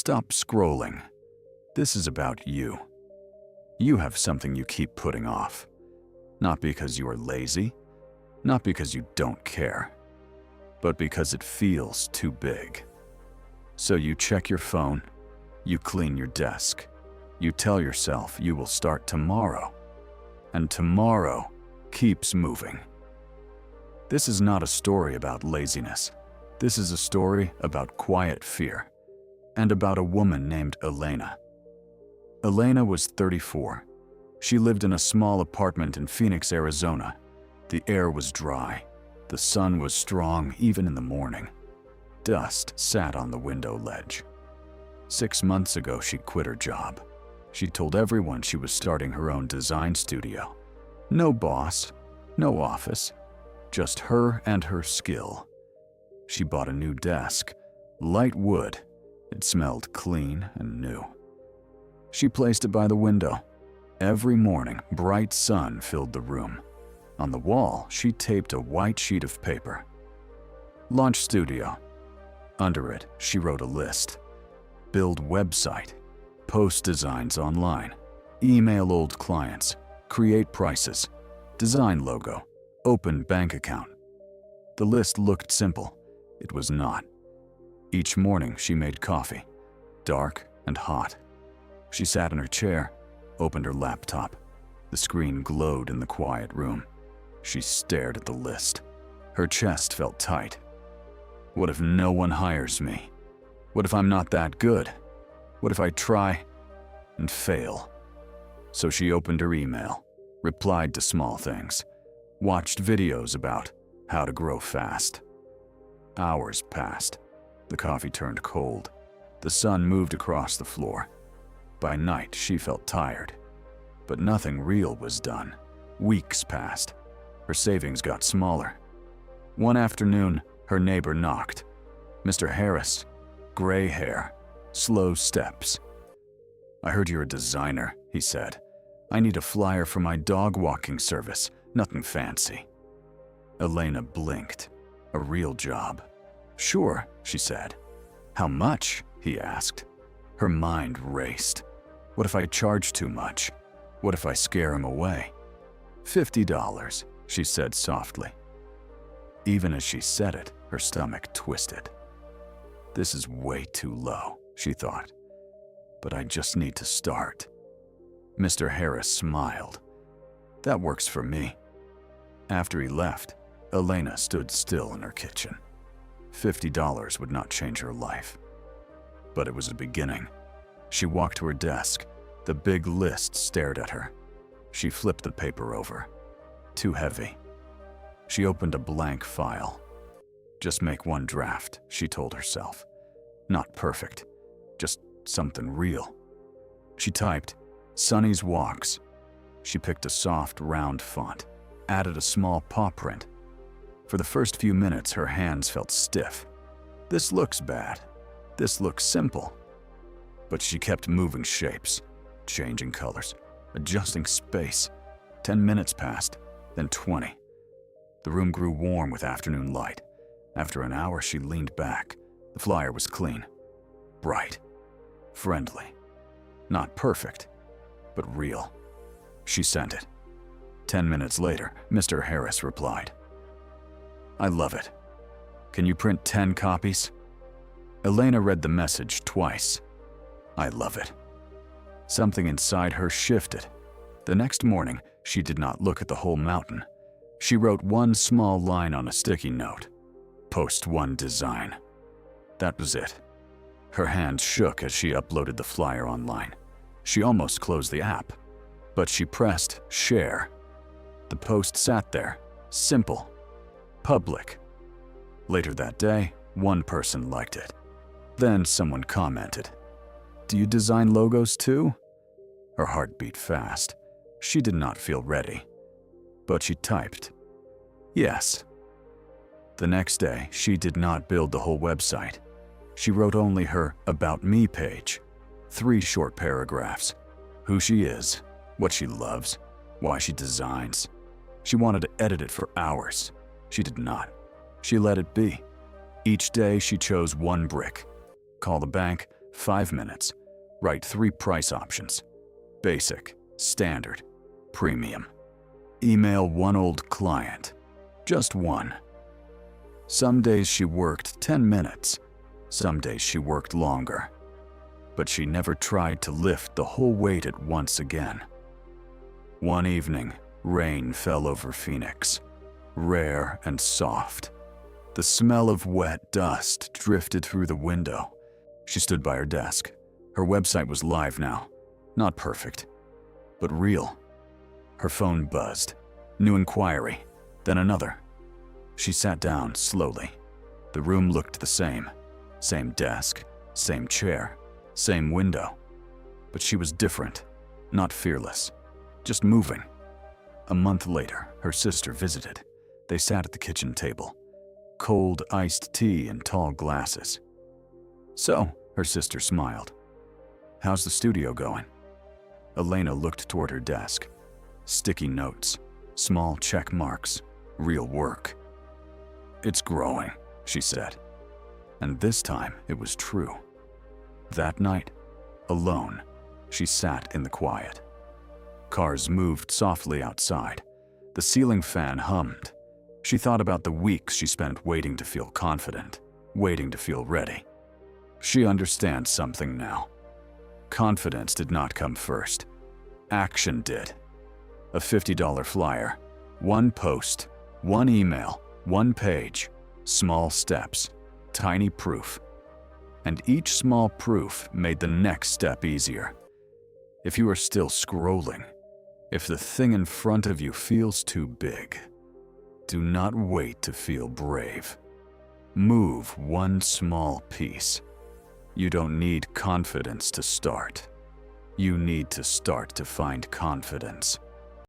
Stop scrolling. This is about you. You have something you keep putting off. Not because you are lazy, not because you don't care, but because it feels too big. So you check your phone, you clean your desk, you tell yourself you will start tomorrow, and tomorrow keeps moving. This is not a story about laziness. This is a story about quiet fear, and about a woman named Elena. Elena was 34. She lived in a small apartment in Phoenix, Arizona. The air was dry. The sun was strong even in the morning. Dust sat on the window ledge. 6 months ago, she quit her job. She told everyone she was starting her own design studio. No boss, no office, just her and her skill. She bought a new desk, light wood. It smelled clean and new. She placed it by the window. Every morning, bright sun filled the room. On the wall, she taped a white sheet of paper. Launch studio. Under it, she wrote a list. Build website. Post designs online. Email old clients. Create prices. Design logo. Open bank account. The list looked simple. It was not. Each morning, she made coffee. Dark and hot. She sat in her chair, opened her laptop. The screen glowed in the quiet room. She stared at the list. Her chest felt tight. What if no one hires me? What if I'm not that good? What if I try and fail? So she opened her email, replied to small things, watched videos about how to grow fast. Hours passed. The coffee turned cold. The sun moved across the floor. By night, she felt tired. But nothing real was done. Weeks passed. Her savings got smaller. One afternoon, her neighbor knocked. Mr. Harris, gray hair, slow steps. I heard you're a designer, he said. I need a flyer for my dog walking service, nothing fancy. Elena blinked. A real job. Sure, she said. How much? He asked. Her mind raced. What if I charge too much? What if I scare him away? $50, she said softly. Even as she said it, her stomach twisted. This is way too low, she thought. But I just need to start. Mr. Harris smiled. That works for me. After he left, Elena stood still in her kitchen. $50 would not change her life. But it was a beginning. She walked to her desk. The big list stared at her. She flipped the paper over. Too heavy. She opened a blank file. Just make one draft, she told herself. Not perfect, just something real. She typed, Sonny's Walks. She picked a soft, round font, added a small paw print. For the first few minutes, her hands felt stiff. This looks bad. This looks simple. But she kept moving shapes, changing colors, adjusting space. 10 minutes passed, then 20. The room grew warm with afternoon light. After an hour, she leaned back. The flyer was clean, bright, friendly. Not perfect, but real. She sent it. 10 minutes later, Mr. Harris replied. I love it. Can you print 10 copies? Elena read the message twice. I love it. Something inside her shifted. The next morning, she did not look at the whole mountain. She wrote one small line on a sticky note. Post one design. That was it. Her hands shook as she uploaded the flyer online. She almost closed the app, but she pressed share. The post sat there, simple, public. Later that day, one person liked it. Then someone commented, Do you design logos too? Her heart beat fast. She did not feel ready, but she typed, yes. The next day, she did not build the whole website. She wrote only her About Me page. 3 short paragraphs. Who she is, what she loves, why she designs. She wanted to edit it for hours. She did not. She let it be. Each day she chose one brick. Call the bank, 5 minutes. Write 3 price options. Basic, standard, premium. Email 1 old client. Just 1. Some days she worked 10 minutes. Some days she worked longer. But she never tried to lift the whole weight at once again. One evening, rain fell over Phoenix, rare and soft. The smell of wet dust drifted through the window. She stood by her desk. Her website was live now. Not perfect, but real. Her phone buzzed. New inquiry, then another. She sat down slowly. The room looked the same. Same desk, same chair, same window. But she was different, not fearless, just moving. A month later, her sister visited. They sat at the kitchen table. Cold iced tea in tall glasses. "So," her sister smiled. "How's the studio going?" Elena looked toward her desk. Sticky notes, small check marks, real work. "It's growing," she said. And this time it was true. That night, alone, she sat in the quiet. Cars moved softly outside. The ceiling fan hummed. She thought about the weeks she spent waiting to feel confident, waiting to feel ready. She understands something now. Confidence did not come first. Action did. A $50 flyer, 1 post, 1 email, 1 page, small steps, tiny proof. And each small proof made the next step easier. If you are still scrolling, if the thing in front of you feels too big, do not wait to feel brave. Move 1 small piece. You don't need confidence to start. You need to start to find confidence.